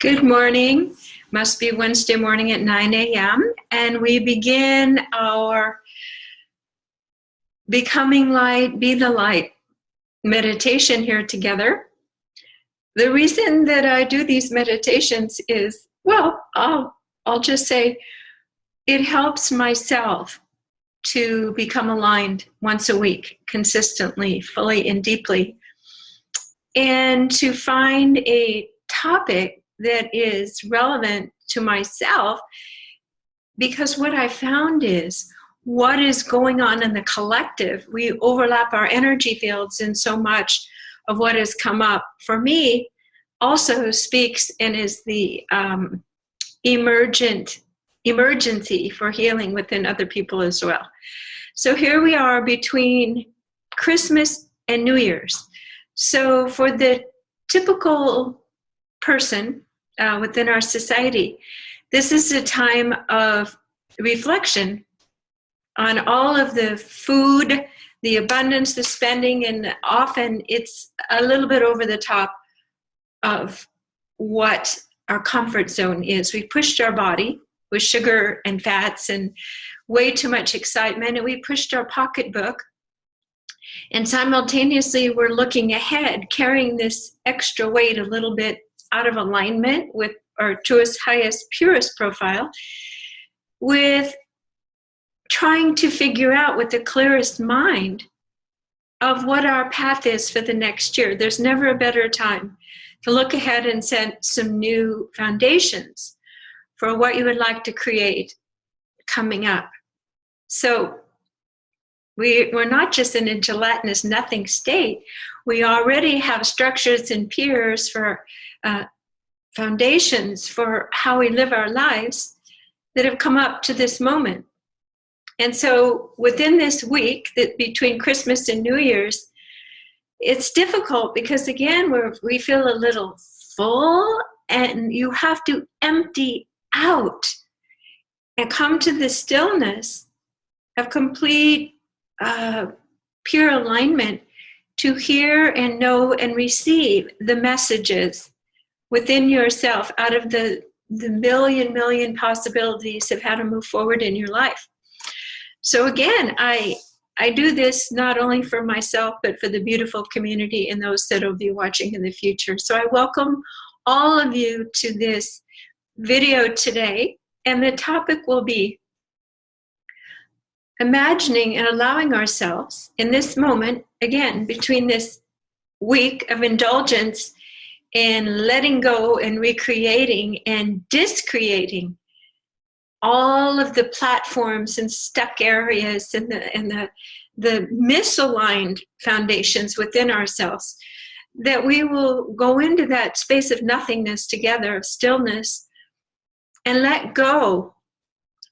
Good morning. Must be Wednesday morning at 9 a.m. And we begin our Becoming Light, Be the Light meditation here together. The reason that I do these meditations is, I'll just say it helps myself to become aligned once a week, consistently, fully, and deeply, and to find a topic that is relevant to myself, because what I found is what is going on in the collective. We overlap our energy fields, and so much of what has come up for me also speaks and is the emergency for healing within other people as well. So here we are between Christmas and New Year's. So for the typical person within our society, this is a time of reflection on all of the food, the abundance, the spending, and often it's a little bit over the top of what our comfort zone is. We pushed our body with sugar and fats and way too much excitement, and we pushed our pocketbook. And simultaneously, we're looking ahead, carrying this extra weight a little bit out of alignment with our truest, highest, purest profile, with trying to figure out with the clearest mind of what our path is for the next year. There's never a better time to look ahead and set some new foundations for what you would like to create coming up. So we're not just in a gelatinous nothing state. We already have structures and piers for foundations for how we live our lives that have come up to this moment. And so within this week, that between Christmas and New Year's, it's difficult because, again, we feel a little full, and you have to empty out and come to the stillness of complete pure alignment to hear and know and receive the messages within yourself out of the million possibilities of how to move forward in your life. So again, I do this not only for myself, but for the beautiful community and those that will be watching in the future. So I welcome all of you to this video today, and the topic will be imagining and allowing ourselves in this moment, again, between this week of indulgence and letting go and recreating and discreating all of the platforms and stuck areas and the misaligned foundations within ourselves, that we will go into that space of nothingness together, of stillness, and let go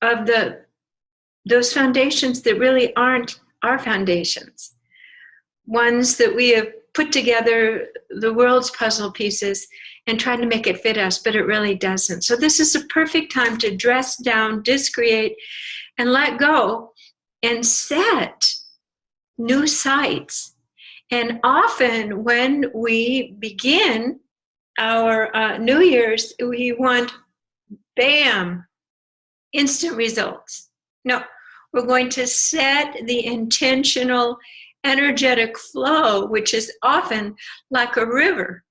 of those foundations that really aren't our foundations, ones that we have put together the world's puzzle pieces and trying to make it fit us, but it really doesn't. So this is a perfect time to dress down, discreate, and let go and set new sights. And often when we begin our New Year's, we want, bam, instant results. No, we're going to set the intentional energetic flow, which is often like a river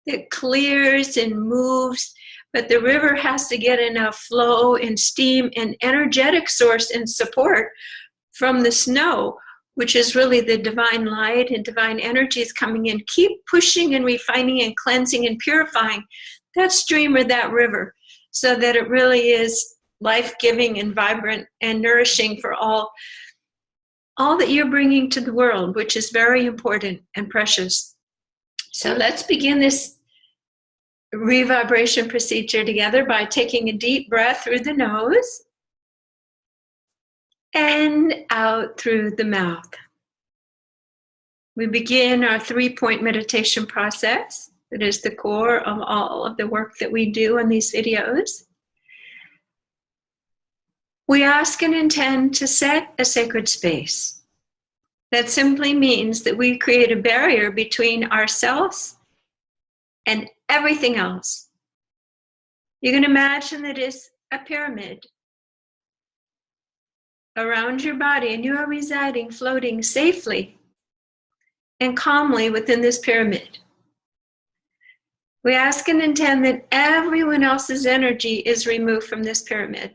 that clears and moves, but the river has to get enough flow and steam and energetic source and support from the snow, which is really the divine light and divine energies coming in. Keep pushing and refining and cleansing and purifying that stream or that river so that it really is life-giving and vibrant and nourishing for all that you're bringing to the world, which is very important and precious. So let's begin this revibration procedure together by taking a deep breath through the nose and out through the mouth. We begin our 3-point meditation process. That is the core of all of the work that we do in these videos. We ask and intend to set a sacred space. That simply means that we create a barrier between ourselves and everything else. You can imagine that it's a pyramid around your body, and you are residing, floating safely and calmly within this pyramid. We ask and intend that everyone else's energy is removed from this pyramid.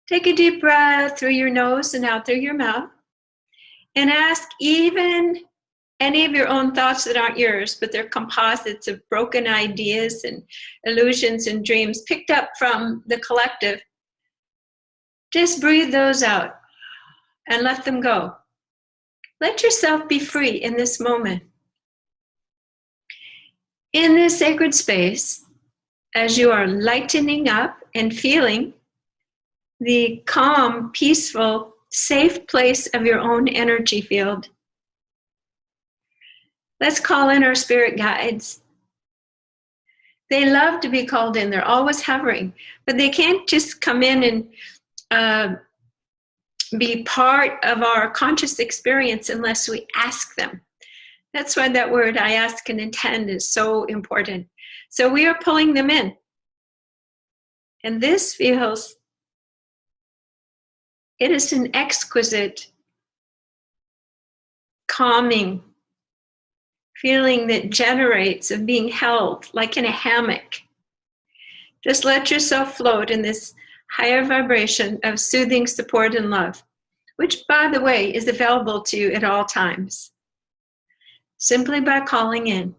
Take a deep breath through your nose and out through your mouth, and ask even any of your own thoughts that aren't yours, but they're composites of broken ideas and illusions and dreams picked up from the collective. Just breathe those out and let them go. Let yourself be free in this moment. In this sacred space, as you are lightening up and feeling the calm, peaceful, safe place of your own energy field, let's call in our spirit guides. They love to be called in. They're always hovering, but they can't just come in and be part of our conscious experience unless we ask them. That's why that word, I ask and intend, is so important. So we are pulling them in. And this feels, it is an exquisite, calming feeling that generates of being held like in a hammock. Just let yourself float in this higher vibration of soothing support and love, which, by the way, is available to you at all times. Simply by calling in.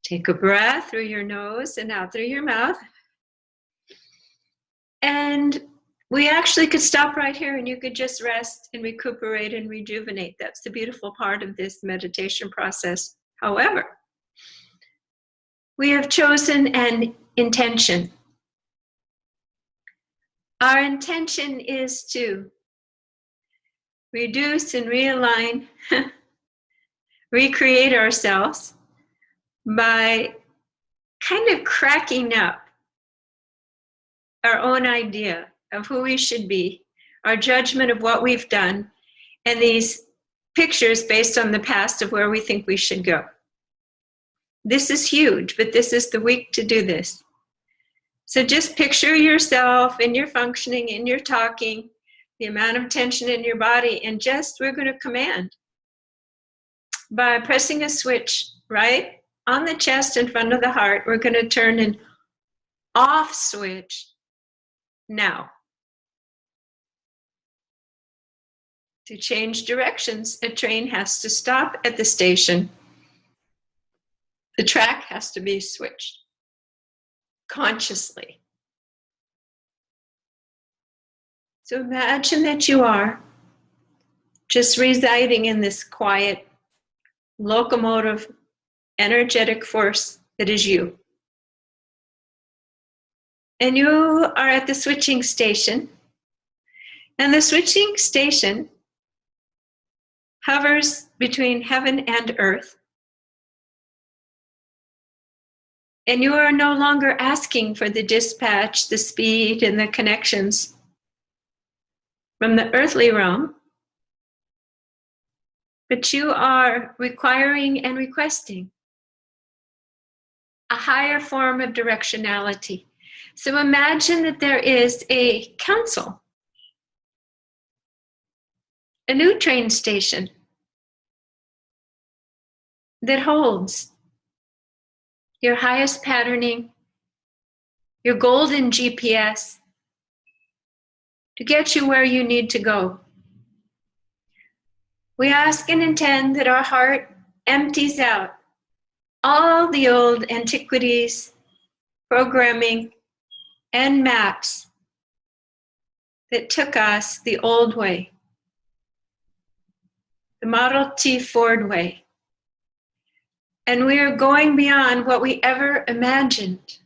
Take a breath through your nose and out through your mouth. And we actually could stop right here and you could just rest and recuperate and rejuvenate. That's the beautiful part of this meditation process. However, we have chosen an intention. Our intention is to reduce and realign, recreate ourselves by kind of cracking up our own idea of who we should be, our judgment of what we've done, and these pictures based on the past of where we think we should go. This is huge, but this is the week to do this. So just picture yourself in your functioning, in your talking, the amount of tension in your body, and just we're going to command by pressing a switch right on the chest in front of the heart. We're going to turn an off switch now. To change directions, a train has to stop at the station. The track has to be switched consciously. So imagine that you are just residing in this quiet, locomotive, energetic force that is you. And you are at the switching station. And the switching station hovers between heaven and earth. And you are no longer asking for the dispatch, the speed, and the connections from the earthly realm, but you are requiring and requesting a higher form of directionality. So imagine that there is a council, a new train station that holds your highest patterning, your golden GPS to get you where you need to go. We ask and intend that our heart empties out all the old antiquities, programming, and maps that took us the old way, the Model T Ford way. And we are going beyond what we ever imagined,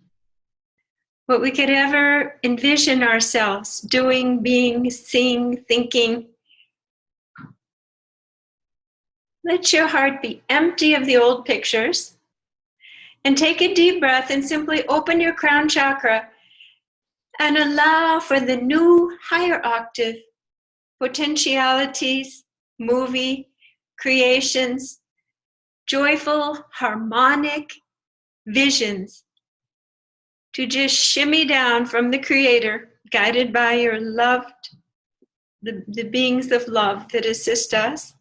what we could ever envision ourselves doing, being, seeing, thinking. Let your heart be empty of the old pictures and take a deep breath and simply open your crown chakra and allow for the new higher octave potentialities, movie, creations, joyful, harmonic, visions to just shimmy down from the Creator, guided by your loved, the beings of love that assist us,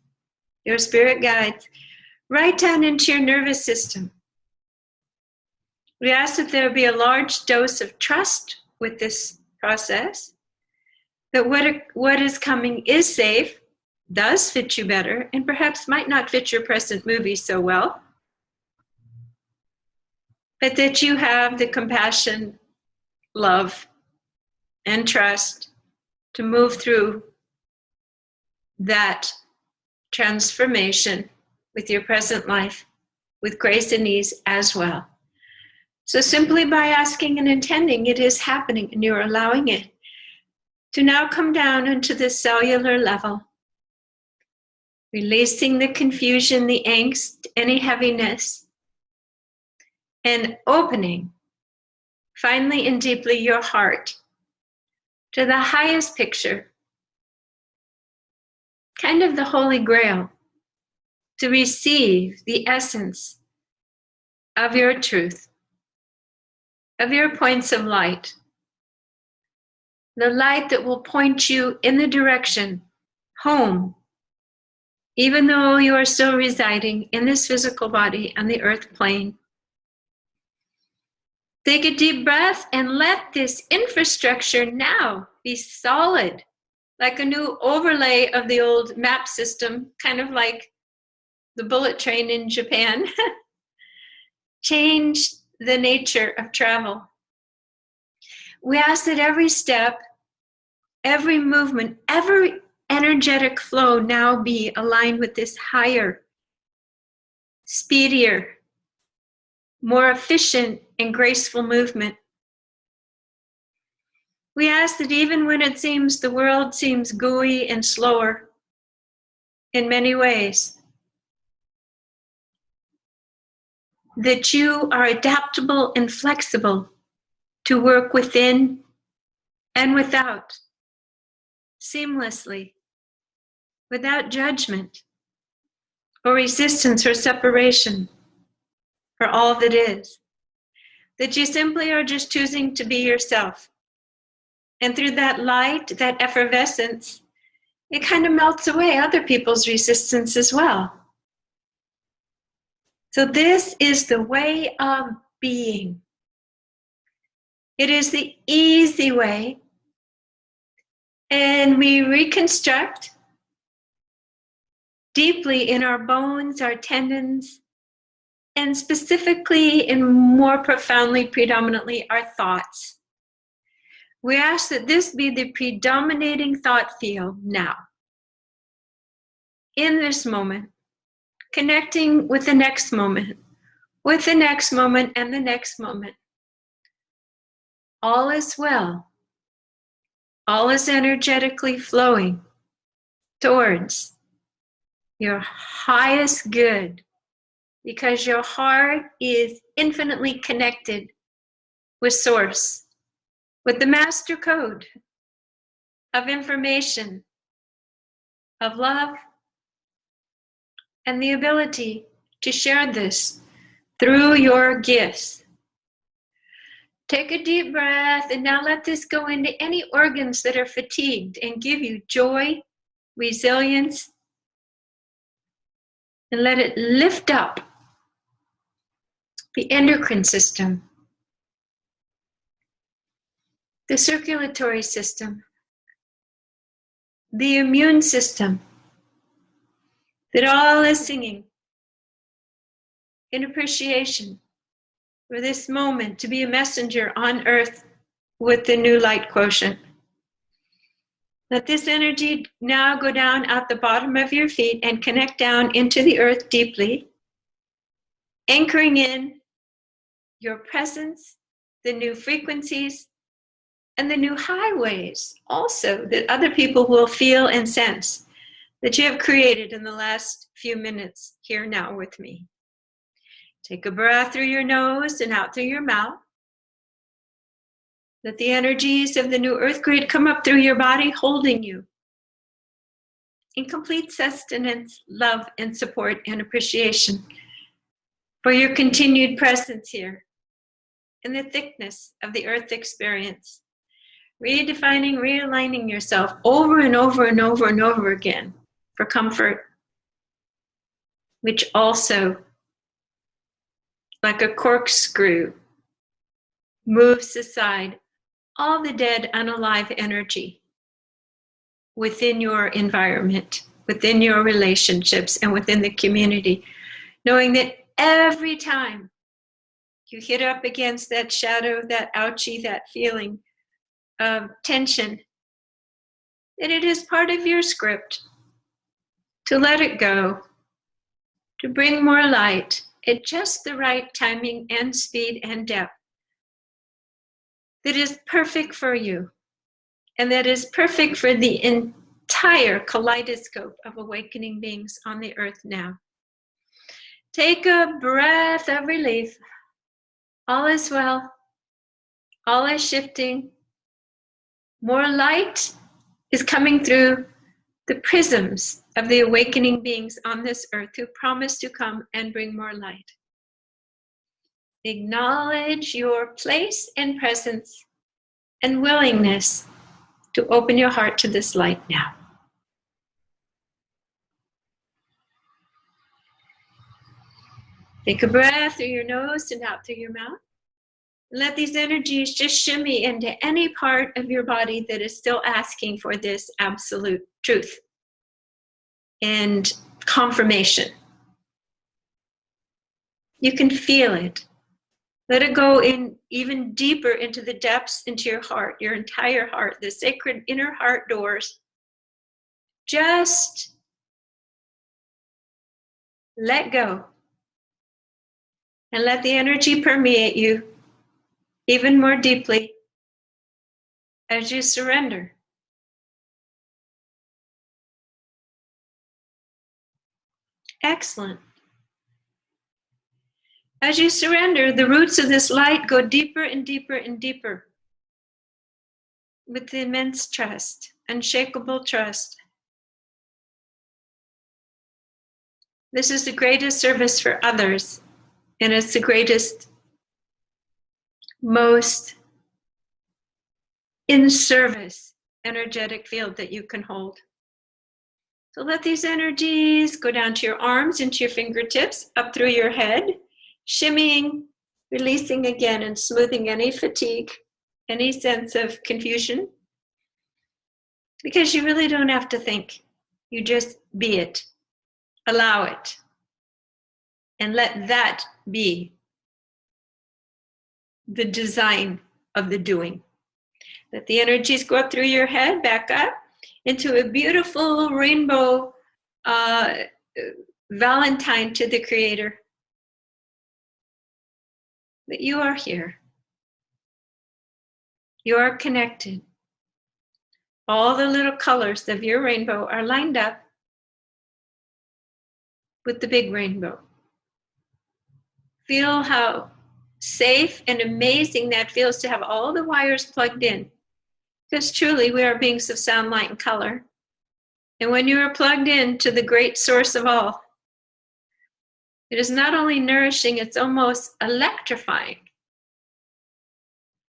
your spirit guides, right down into your nervous system. We ask that there be a large dose of trust with this process, that what is coming is safe, does fit you better, and perhaps might not fit your present movie so well, but that you have the compassion, love, and trust to move through that transformation with your present life with grace and ease as well. So simply by asking and intending, it is happening, and you're allowing it to now come down into the cellular level, releasing the confusion, the angst, any heaviness, and opening finally and deeply your heart to the highest picture, kind of the Holy Grail, to receive the essence of your truth, of your points of light, the light that will point you in the direction home, even though you are still residing in this physical body on the earth plane. Take a deep breath and let this infrastructure now be solid, like a new overlay of the old map system, kind of like the bullet train in Japan. Change the nature of travel. We ask that every step, every movement, every energetic flow now be aligned with this higher, speedier, more efficient and graceful movement. We ask that even when it seems the world seems gooey and slower in many ways, that you are adaptable and flexible to work within and without, seamlessly, without judgment or resistance or separation for all that is. That you simply are just choosing to be yourself. And through that light, that effervescence, it kind of melts away other people's resistance as well. So this is the way of being. It is the easy way. And we reconstruct deeply in our bones, our tendons, and specifically and more profoundly, predominantly, our thoughts. We ask that this be the predominating thought field now, in this moment, connecting with the next moment, with the next moment and the next moment. All is well. All is energetically flowing towards your highest good, because your heart is infinitely connected with Source, with the master code of information, of love, and the ability to share this through your gifts. Take a deep breath and now let this go into any organs that are fatigued and give you joy, resilience, and let it lift up the endocrine system, the circulatory system, the immune system, that all is singing in appreciation for this moment to be a messenger on earth with the new light quotient. Let this energy now go down at the bottom of your feet and connect down into the earth deeply, anchoring in your presence, the new frequencies, and the new highways also that other people will feel and sense that you have created in the last few minutes here now with me. Take a breath through your nose and out through your mouth. Let the energies of the new earth grid come up through your body, holding you in complete sustenance, love, and support and appreciation for your continued presence here in the thickness of the earth experience. Redefining, realigning yourself over and over and over and over again for comfort, which also, like a corkscrew, moves aside all the dead, unalive energy within your environment, within your relationships, and within the community, knowing that every time you hit up against that shadow, that ouchie, that feeling of tension, that it is part of your script to let it go, to bring more light at just the right timing and speed and depth that is perfect for you and that is perfect for the entire kaleidoscope of awakening beings on the earth now. Take a breath of relief. All is well. All is shifting. More light is coming through the prisms of the awakening beings on this earth who promise to come and bring more light. Acknowledge your place and presence and willingness to open your heart to this light now. Take a breath through your nose and out through your mouth. Let these energies just shimmy into any part of your body that is still asking for this absolute truth and confirmation. You can feel it. Let it go in even deeper into the depths, into your heart, your entire heart, the sacred inner heart doors. Just let go and let the energy permeate you even more deeply as you surrender. Excellent. As you surrender, the roots of this light go deeper and deeper and deeper with immense trust, unshakable trust. This is the greatest service for others, and it's the greatest, most in service energetic field that you can hold. So let these energies go down to your arms, into your fingertips, up through your head, shimmying, releasing again, and smoothing any fatigue, any sense of confusion. Because you really don't have to think. You just be it. Allow it. And let that be the design of the doing. Let the energies go up through your head, back up, into a beautiful rainbow Valentine to the Creator. That you are here. You are connected. All the little colors of your rainbow are lined up with the big rainbow. Feel how safe and amazing that feels to have all the wires plugged in. Because truly we are beings of sound, light, and color. And when you are plugged in to the great source of all, it is not only nourishing, it's almost electrifying.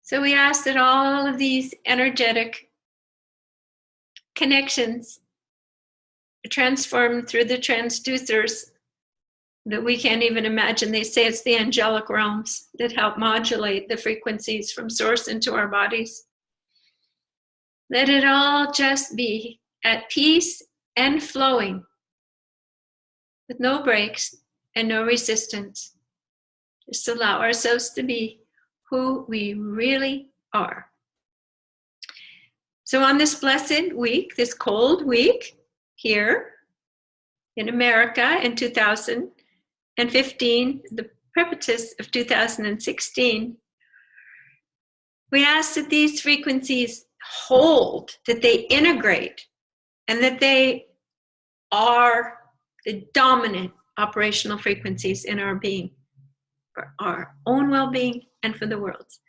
So we ask that all of these energetic connections are transformed through the transducers that we can't even imagine. They say it's the angelic realms that help modulate the frequencies from source into our bodies. Let it all just be at peace and flowing with no breaks and no resistance. Just allow ourselves to be who we really are. So on this blessed week, this cold week here in America in 2015, the precipice of 2016, we ask that these frequencies hold, that they integrate, and that they are the dominant operational frequencies in our being, for our own well-being and for the world's.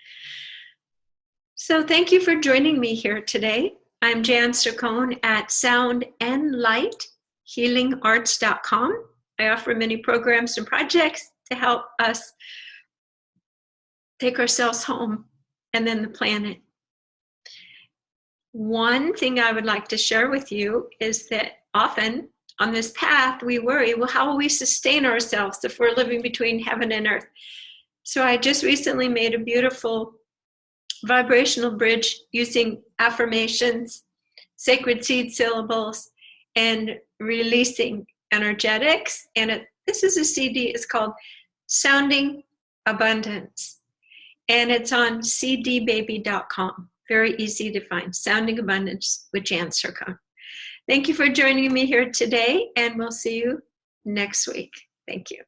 So thank you for joining me here today. I'm Jan Cercone at soundandlighthealingarts.com. I offer many programs and projects to help us take ourselves home and then the planet. One thing I would like to share with you is that often on this path, we worry, well, how will we sustain ourselves if we're living between heaven and earth? So I just recently made a beautiful vibrational bridge using affirmations, sacred seed syllables, and releasing energetics. And this is a CD. It's called Sounding Abundance. And it's on cdbaby.com. Very easy to find. Sounding Abundance with Jan Cercone. Thank you for joining me here today, and we'll see you next week. Thank you.